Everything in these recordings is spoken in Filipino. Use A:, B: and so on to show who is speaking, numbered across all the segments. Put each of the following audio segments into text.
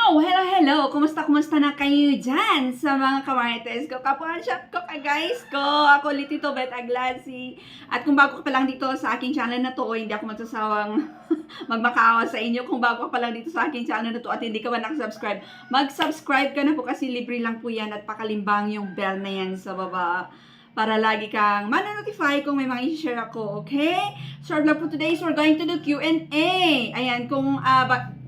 A: Hello! Kumusta na kayo dyan sa mga kamarites ko? Kapuhan shop ko, guys ko! Ako ulit ito, Bet Aglasi. At kung bago ka pa lang dito sa aking channel na to, hindi ako magsasawang magmakaawa sa inyo. Kung bago ka pa lang dito sa aking channel na to at hindi ka ba nakasubscribe, mag-subscribe ka na po kasi libre lang po yan at pakalimbang yung bell na yan sa baba para lagi kang ma-notify kung may mga i-share ako, okay? So, our vlog for today is we're going to do Q&A. Ayan, kung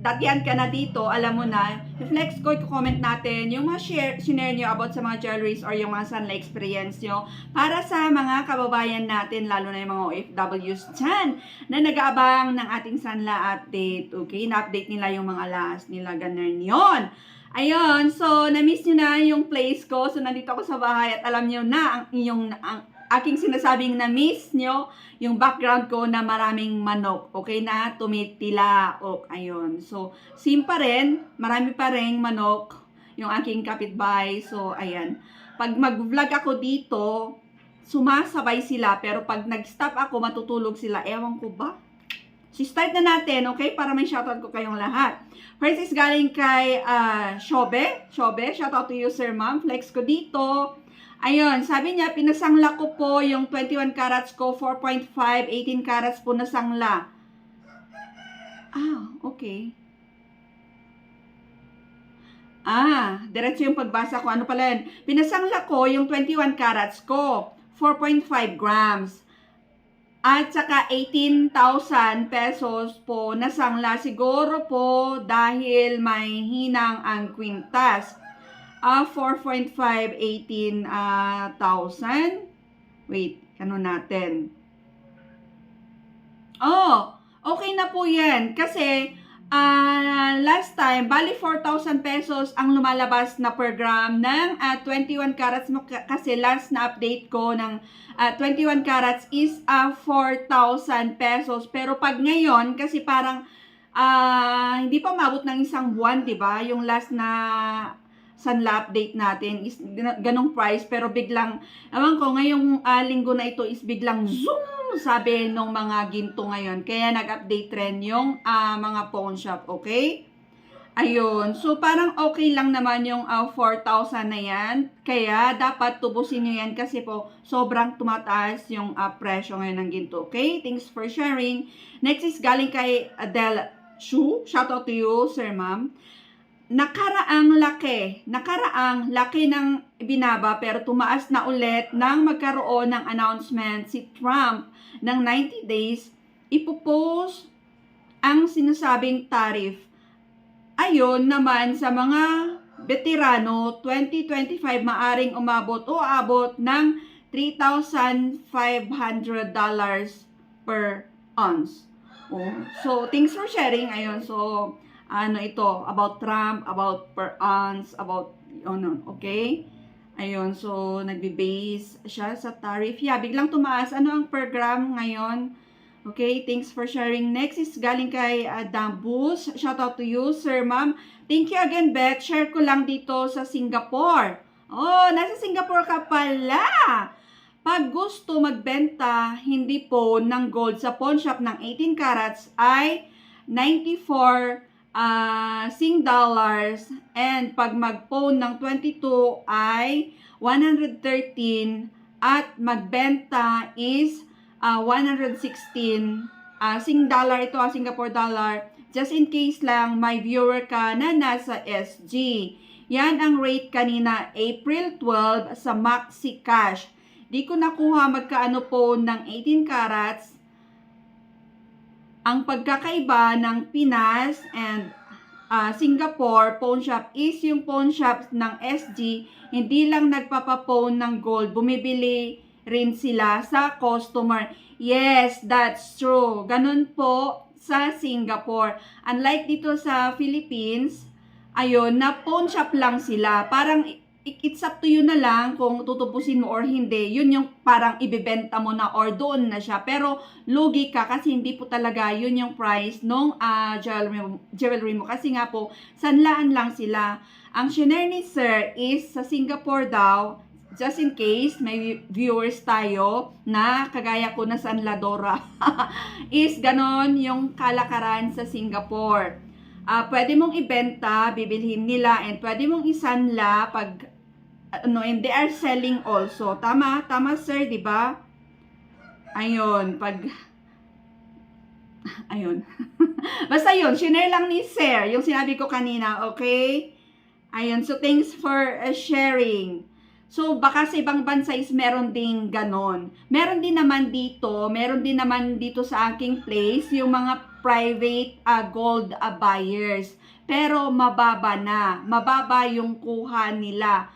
A: datihan ka na dito, alam mo na, i-flex ko, i-comment natin yung mga share nyo about sa mga jewelries or yung mga sunlight experience nyo para sa mga kababayan natin, lalo na yung mga OFWs dyan na nag-aabang ng ating sunla update, okay? Na-update nila yung mga last nila, ganun yon. Ayun, so na-miss nyo na yung place ko. So nandito ako sa bahay at alam nyo na ang aking sinasabing na-miss nyo yung background ko na maraming manok. Okay na, tumitila. Ayun, so same pa rin, marami pa rin manok yung aking kapitbahay. So ayan, pag mag-vlog ako dito, sumasabay sila. Pero pag nag-stop ako, matutulog sila. Ewan ko ba? So, start na natin, okay? Para may shoutout ko kayong lahat. First is galing kay Shobe. Shoutout to you, Sir Ma'am. Flex ko dito. Ayun, sabi niya, pinasangla ko po yung 21 carats ko, 4.5, 18 carats po nasangla. Okay. Diretso yung pagbasa ko. Ano pala yun? Pinasangla ko yung 21 carats ko, 4.5 grams. At saka 18,000 pesos po nasangla. Siguro po dahil may hinang ang kwintas. 4.5, 18,000. Wait, ano natin? Okay na po yan. Kasi last time, bali 4,000 pesos ang lumalabas na per gram ng 21 carats mo. Kasi last na update ko ng 21 carats is 4,000 pesos. Pero pag ngayon, kasi parang hindi pa mabot ng isang buwan, diba? Yung last na sunla update natin is ganong price. Pero biglang, ewan ko, ngayong linggo na ito is biglang zoom! Sabi nung mga ginto ngayon. Kaya nag-update rin yung mga pawn shop, okay? Ayun. So, parang okay lang naman yung 4,000 na yan. Kaya, dapat tubusin nyo yan kasi po, sobrang tumataas yung presyo ngayon ng ginto, okay? Thanks for sharing. Next is galing kay Adele Shu. Shout out to you, Sir Ma'am. Nakaraang laki ng binaba pero tumaas na ulit nang magkaroon ng announcement si Trump ng 90 days ipopose ang sinasabing tariff. Ayon naman sa mga veterano, 2025 maaring umabot o abot ng $3,500 per ounce. So thanks for sharing. Ayun, so ito, about Trump, about per ounce, about, okay? Ayun, so, nagbe-base siya sa tariff. Yeah, biglang tumaas. Ano ang per gram ngayon? Okay, thanks for sharing. Next is galing kay Dambus. Shout out to you, Sir Ma'am. Thank you again, Beth. Share ko lang dito sa Singapore. Nasa Singapore ka pala. Pag gusto magbenta, hindi po ng gold sa pawn shop ng 18 carats ay 94 Sing dollars, and pag mag-pawn ng 22 ay 113 at magbenta is 116 Sing dollar. Ito Singapore dollar, just in case lang may viewer ka na nasa SG. Yan ang rate kanina April 12 sa Maxi Cash. Di ko nakuha magkaano po ng 18 carats. Ang pagkakaiba ng Pinas and Singapore pawn shop is yung pawn shop ng SG, hindi lang nagpapapawn ng gold, bumibili rin sila sa customer. Yes, that's true. Ganun po sa Singapore. Unlike dito sa Philippines, ayun, na pawn shop lang sila. Parang it's up to you na lang kung tutubusin mo or hindi. Yun yung parang ibebenta mo na or doon na siya. Pero lugi ka kasi hindi po talaga yun yung price nung jewelry mo. Kasi nga po, sanlaan lang sila. Ang shinare ni Sir is sa Singapore daw, just in case may viewers tayo na kagaya ko na Sanladora, is ganon yung kalakaran sa Singapore. pwede mong ibenta, bibilhin nila, and pwede mong isanla pag, and they are selling also. Tama? Tama, sir, di ba? Ayun, ayun. Basta yun, share lang ni sir, yung sinabi ko kanina, okay? Ayun, so thanks for sharing. So, baka sa ibang bansa is meron ding ganon. Meron din naman dito sa aking place, yung mga private gold buyers. Pero mababa yung kuha nila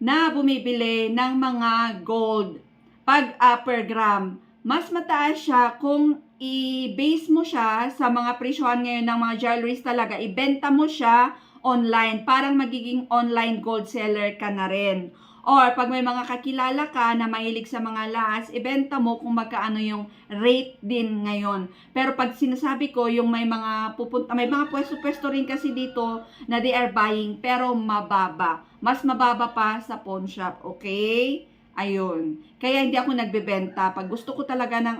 A: na bumibili ng mga gold pag per gram. Mas mataas siya kung i-base mo siya sa mga presyohan ngayon ng mga jewelries talaga, ibenta mo siya online, parang magiging online gold seller ka na rin. Or pag may mga kakilala ka na mahilig sa mga lahas, ibenta mo kung magkaano yung rate din ngayon. Pero pag sinasabi ko, yung may mga pwesto-pwesto rin kasi dito na they are buying, pero mababa. Mas mababa pa sa pawn shop, okay? Ayun. Kaya hindi ako nagbebenta. Pag gusto ko talaga ng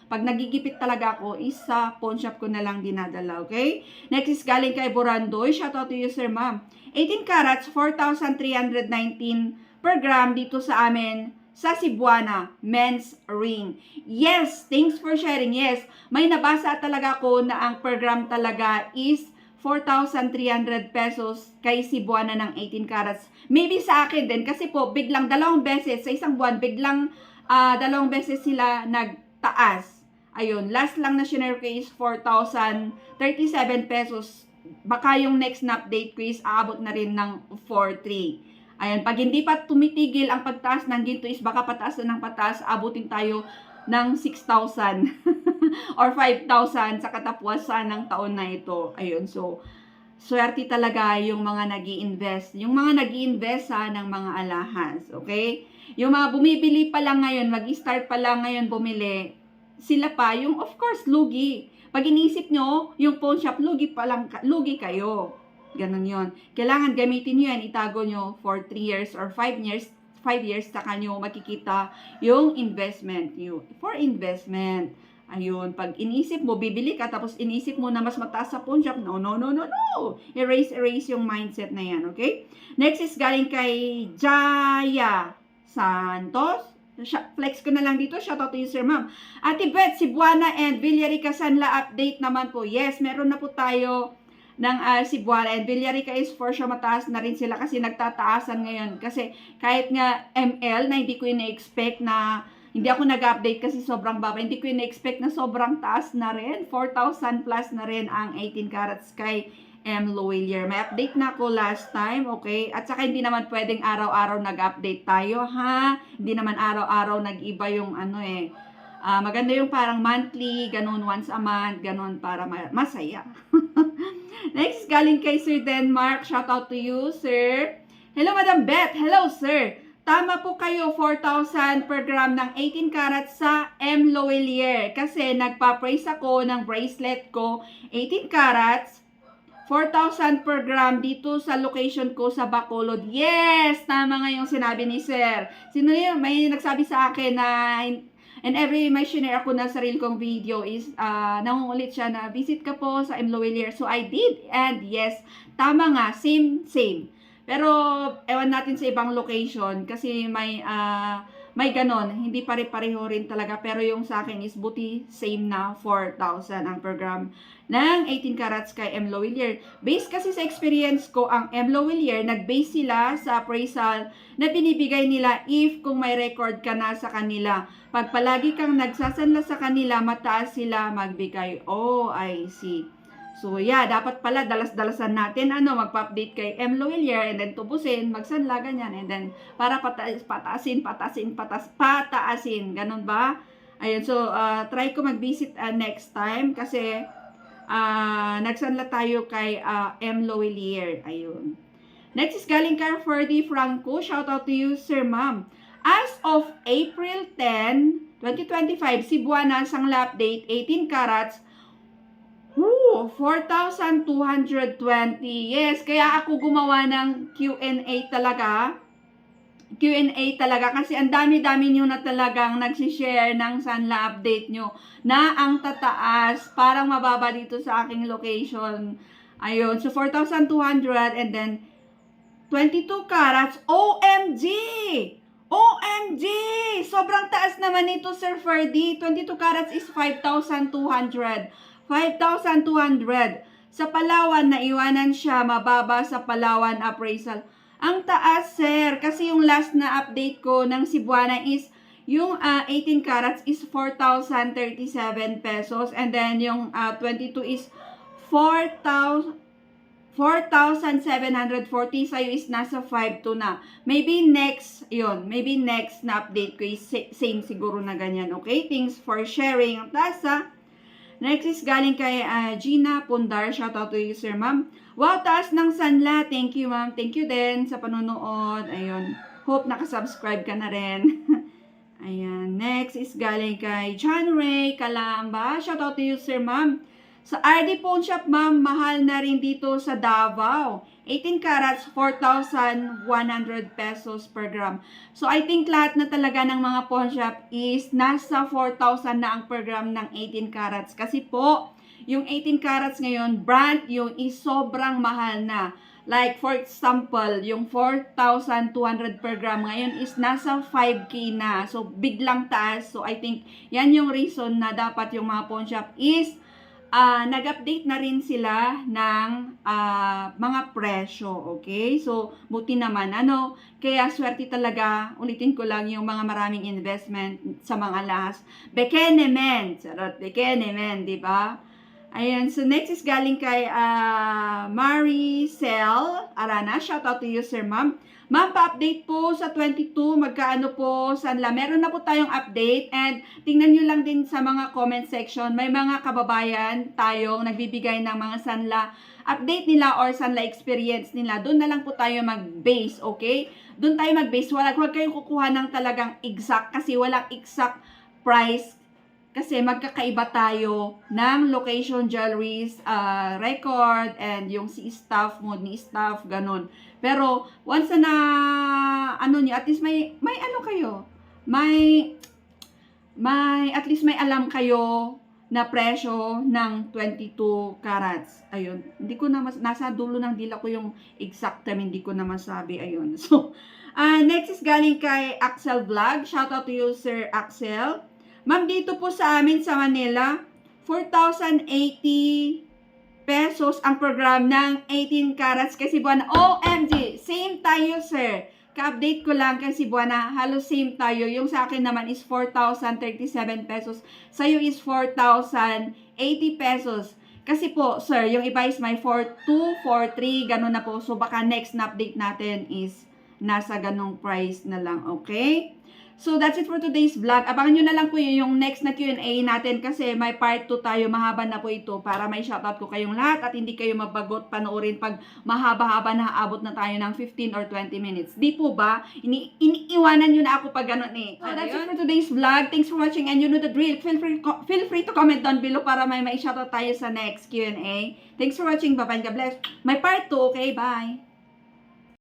A: pag nagigipit talaga ako, isa pawn shop ko na lang dinadala, okay? Next is galing kay Burandoy. Shout out to you, sir, ma'am. 18 carats, 4,319 per gram dito sa amin sa Cebuana, men's ring. Yes, thanks for sharing. Yes, may nabasa talaga ako na ang per gram talaga is 4,300 pesos kay Cebuana ng 18 carats. Maybe sa akin din kasi po biglang dalawang beses sa isang buwan, biglang dalawang beses sila nagtaas. Ayun, last lang na shinare ko is 4,037 pesos. Baka yung next na update ko is aabot na rin ng 4,300. Ayan, pag hindi pa tumitigil ang pagtaas ng ginto is baka pataas na ng pataas, abutin tayo ng 6,000 or 5,000 sa katapusan ng taon na ito. Ayun, so swerte talaga yung mga nag-i-invest. Yung mga nag-i-invest ng mga alahas, okay? Yung mga bumibili pa lang ngayon, mag-start pa lang ngayon bumili, sila pa, yung of course, lugi. Pag iniisip nyo, yung pawn shop, lugi kayo. Ganon yon. Kailangan gamitin nyo yan, itago nyo for 3 years or 5 years, 5 years, saka nyo makikita yung investment nyo. For investment. Ayun, pag inisip mo, bibili ka, tapos inisip mo na mas mataas sa pawn shop, no. Erase yung mindset na yan, okay? Next is galing kay Jaya Santos. Flex ko na lang dito. Shout out to you, sir, ma'am. Ate Beth, Cebuana and Villarica Sanla update naman po. Yes, meron na po tayo ng Cebuana and Villarica is for sure mataas na rin sila kasi nagtataasan ngayon. Kasi kahit nga ML na hindi ko ina-expect na, hindi ako nag-update kasi sobrang baba, hindi ko ina-expect na sobrang taas na rin. 4,000 plus na rin ang 18 carats kay M. Loelier. May update na ako last time, okay? At saka hindi naman pwedeng araw-araw nag-update tayo, ha? Hindi naman araw-araw nag-iba yung maganda yung parang monthly, ganun, once a month, ganun, para masaya. Next, galing kay Sir Denmark. Shout out to you, sir. Hello, Madam Beth. Hello, sir. Tama po kayo, 4,000 per gram ng 18 carats sa M. Loelier. Kasi nagpa-praise ako ng bracelet ko, 18 carats, 4,000 per gram dito sa location ko sa Bacolod. Yes! Tama nga yung sinabi ni sir. Sino yun? May nagsabi sa akin na and may share ako na sarili kong video is, nangungulit siya na visit ka po sa M. Loelier. So, I did. And yes, tama nga. Same. Pero, ewan natin sa ibang location kasi may ganon. Hindi pare-pareho rin talaga. Pero yung sa akin is buti same na 4,000 ang per gram ng 18 carats kay M. Loelier. Based kasi sa experience ko, ang M. Loelier, nag-base sila sa appraisal na binibigay nila if kung may record ka na sa kanila. Pag palagi kang nagsasanla sa kanila, mataas sila magbigay. Oh, I see. So, yeah, dapat pala dalas-dalasan natin, magpa-update kay M. Loelier and then tubusin, magsanla, ganyan. And then, para pataasin. Ganun ba? Ayun, so, try ko mag-visit next time kasi nagsanla tayo kay M. Loelier. Ayun. Next is galing kay Ferdy Franco. Shout out to you, sir, ma'am. As of April 10, 2025, Cebuana Sangla update, 18 carats, 4,220. Yes, kaya ako gumawa ng Q&A talaga. Kasi ang dami-dami nyo na talagang nagsishare ng Sanla update nyo na ang tataas, parang mababa dito sa aking location. Ayun, so 4,200 and then 22 carats. OMG! OMG! Sobrang taas naman ito, Sir Ferdy. 22 carats is 5,200. 5,200. Sa Palawan, naiwanan siya. Mababa sa Palawan appraisal. Ang taas, sir. Kasi yung last na update ko ng Cebuana is yung 18 carats is 4,037 pesos. And then yung 22 is 4,740. Sa'yo is nasa 5,200 na. Maybe next, yun. Maybe next na update ko is same siguro na ganyan. Okay? Thanks for sharing. Ang taas, next is galing kay Gina Pundar. Shoutout to you, sir, ma'am. Wow, taas ng sanla. Thank you, ma'am. Thank you din sa panonood. Ayun. Hope nakasubscribe ka na rin. Ayan. Next is galing kay John Ray Kalamba. Shoutout to you, sir, ma'am. Sa RD Pawn Shop, ma'am, mahal na rin dito sa Davao. 18 carats, 4,100 pesos per gram. So, I think lahat na talaga ng mga pawn shop is nasa 4,000 na ang per gram ng 18 carats. Kasi po, yung 18 carats ngayon, brand yung is sobrang mahal na. Like, for example, yung 4,200 per gram ngayon is nasa 5K na. So, biglang taas. So, I think yan yung reason na dapat yung mga pawn shop is nag-update na rin sila ng mga presyo, okay? So, buti naman, kaya swerte talaga, ulitin ko lang yung mga maraming investment sa mga lahas. Bekenemen, sarot, bekenemen, di ba? Ayan, so next is galing kay Maricel Arana. Shout out to you, sir, ma'am. Ma'am, pa-update po sa 22, magkaano po sanla. Meron na po tayong update and tingnan nyo lang din sa mga comment section. May mga kababayan tayong nagbibigay ng mga sanla update nila or sanla experience nila. Doon na lang po tayo mag-base, okay? Doon tayo mag-base. Huwag kayong kukuha ng talagang exact kasi walang exact price. Kasi magkakaiba tayo ng location, jewelries, record, and yung si staff, mode ni staff, ganun. Pero, once na, nyo, at least may kayo. At least may alam kayo na presyo ng 22 carats. Ayun. Hindi ko na, nasa dulo ng dila ko yung exact time, hindi ko na masabi. Ayun. So, next is galing kay Axel Vlog. Shout out to you, Sir Axel. Ma'am, dito po sa amin sa Manila, 4,080 pesos ang program ng 18 carats kay Cebuana. OMG! Same tayo, sir. Ka-update ko lang kay Cebuana. Halos same tayo. Yung sa akin naman is 4,037 pesos. Sa'yo is 4,080 pesos. Kasi po, sir, yung iba is may 4,2, 4,3, ganun na po. So, baka next na update natin is nasa ganong price na lang, okay? So, that's it for today's vlog. Abangan nyo na lang po yung next na Q&A natin kasi may part 2 tayo. Mahaba na po ito para may shoutout ko kayong lahat at hindi kayo mabagot panoorin pag mahaba-haba na aabot na tayo ng 15 or 20 minutes. Di po ba? Iniiwanan nyo na ako pag gano'n eh. So, that's it for today's vlog. Thanks for watching and you know the drill. Feel free to comment down below para may shoutout tayo sa next Q&A. Thanks for watching. Bye-bye. God bless. May part 2, okay? Bye!